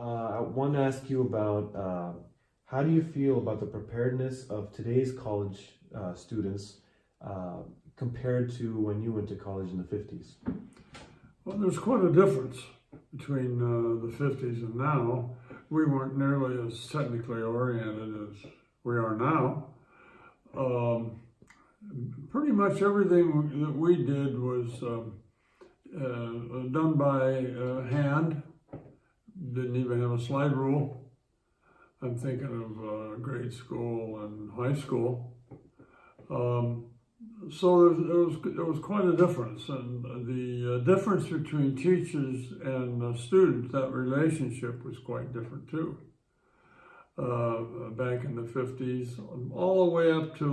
I want to ask you about how do you feel about the preparedness of today's college students compared to when you went to college in the 50s? Well, there's quite a difference between the 50s and now. We weren't nearly as technically oriented as we are now. Pretty much everything that we did was done by hand. Didn't even have a slide rule. I'm thinking of grade school and high school. So there was quite a difference, and the difference between teachers and students, that relationship was quite different too. Back in the 50s, all the way up to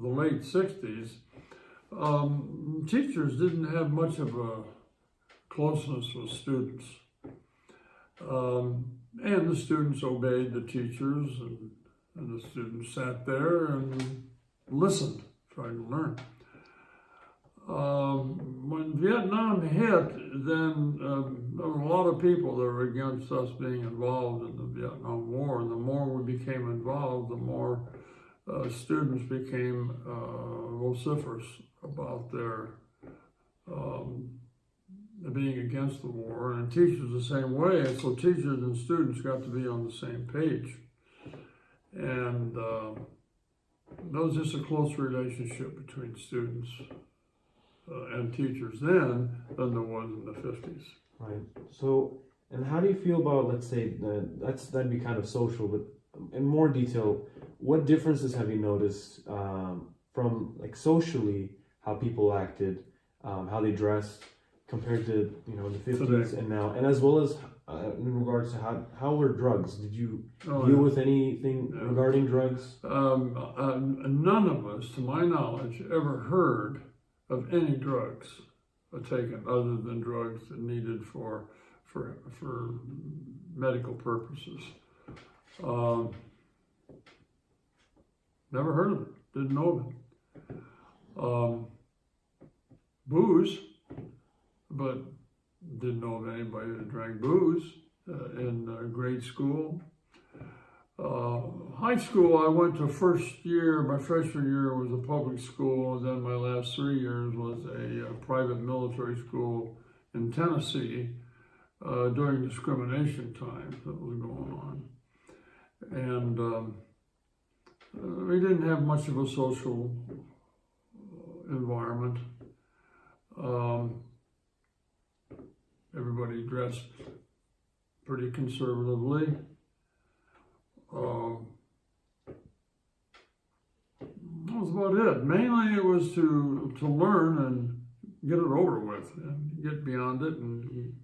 the late 60s, teachers didn't have much of a closeness with students. And the students obeyed the teachers, and the students sat there and listened, tried to learn. When Vietnam hit, then there were a lot of people that were against us being involved in the Vietnam War, and the more we became involved, the more students became vociferous about their being against the war, and teachers the same way. And so teachers and students got to be on the same page. And there was just a close relationship between students and teachers then than there was in the 50s. Right. So, and how do you feel about, let's say, that'd be kind of social, but in more detail, what differences have you noticed from, like, socially, how people acted, how they dressed, compared to, you know, the 50s today and now, and as well as in regards to how were drugs? Did you deal with anything regarding drugs? None of us, to my knowledge, ever heard of any drugs taken other than drugs that needed for medical purposes. Never heard of it. Didn't know of it. Booze, but didn't know of anybody that drank booze in grade school. High school, I went to first year, my freshman year was a public school, and then my last 3 years was a private military school in Tennessee during discrimination time that was going on. And we didn't have much of a social environment. Everybody dressed pretty conservatively. That was about it. Mainly it was to learn and get it over with and get beyond it and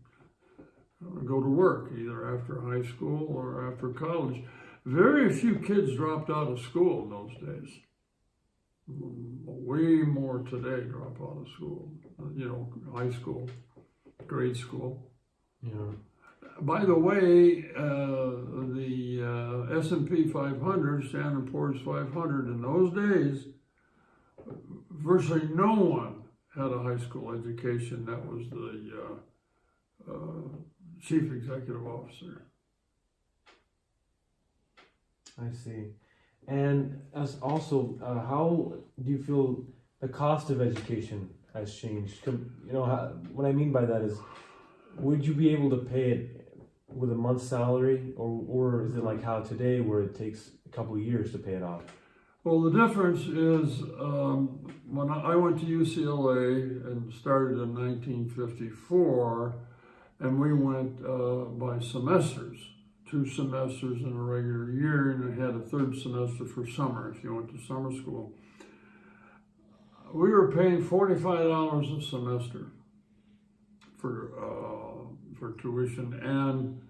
go to work, either after high school or after college. Very few kids dropped out of school in those days. Way more today drop out of school, you know, high school, grade school. Yeah. By the way, the S&P 500, Standard & Poor's 500, in those days, virtually no one had a high school education. That was the chief executive officer. I see. And as also, how do you feel the cost of education has changed? You know, what I mean by that is, would you be able to pay it with a month's salary, or is it like how today, where it takes a couple of years to pay it off? Well, the difference is when I went to UCLA and started in 1954, and we went by semesters. 2 semesters in a regular year, and I had a 3rd semester for summer if you went to summer school. We were paying $45 a semester for tuition, and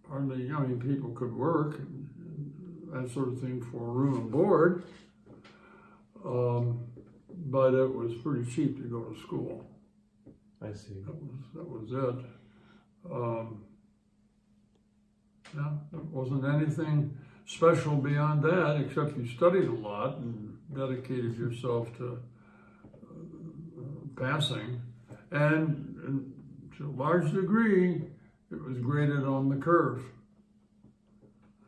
hardly many people could work and that sort of thing for room and board. But it was pretty cheap to go to school. I see. That was it. Yeah, there wasn't anything special beyond that, except you studied a lot and dedicated yourself to passing. And to a large degree, it was graded on the curve.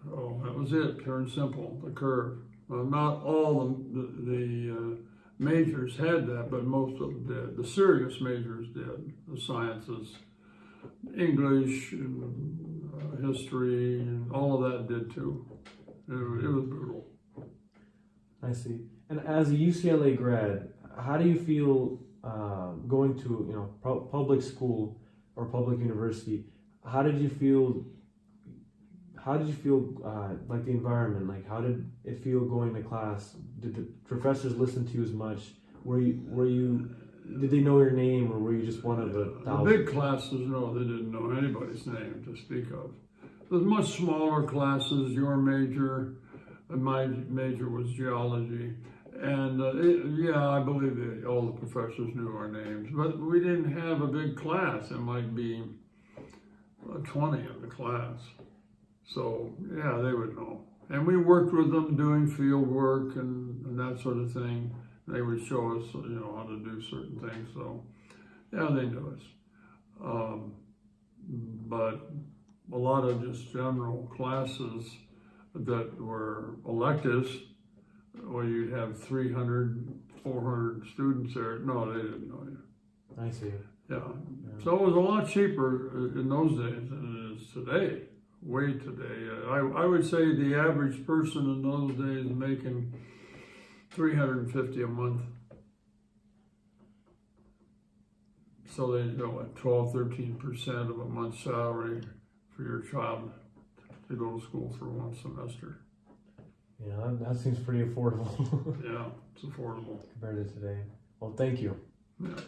So that was it, pure and simple, the curve. Well, not all the majors had that, but most of them did. The serious majors did, the sciences, English, and, history, and all of that did too. It was brutal. I see. And as a UCLA grad, how do you feel going to public school or public university? How did you feel? Like the environment? Like how did it feel going to class? Did the professors listen to you as much? Did they know your name, or were you just one of a thousand? The big classes, no, they didn't know anybody's name to speak of. There's much smaller classes. Your major, and my major was geology, and I believe that all the professors knew our names, but we didn't have a big class. It might be 20 in the class. So, yeah, they would know. And we worked with them doing field work and that sort of thing. They would show us, how to do certain things. So, yeah, they knew us. But a lot of just general classes that were electives, where you'd have 300, 400 students there, no, they didn't know you. I see. Yeah. So it was a lot cheaper in those days than it is today. Way today. I would say the average person in those days making $350 a month. So they like 12, 13% of a month's salary for your child to go to school for one semester. Yeah, that seems pretty affordable. Yeah, it's affordable. Compared to today. Well, thank you. Yeah.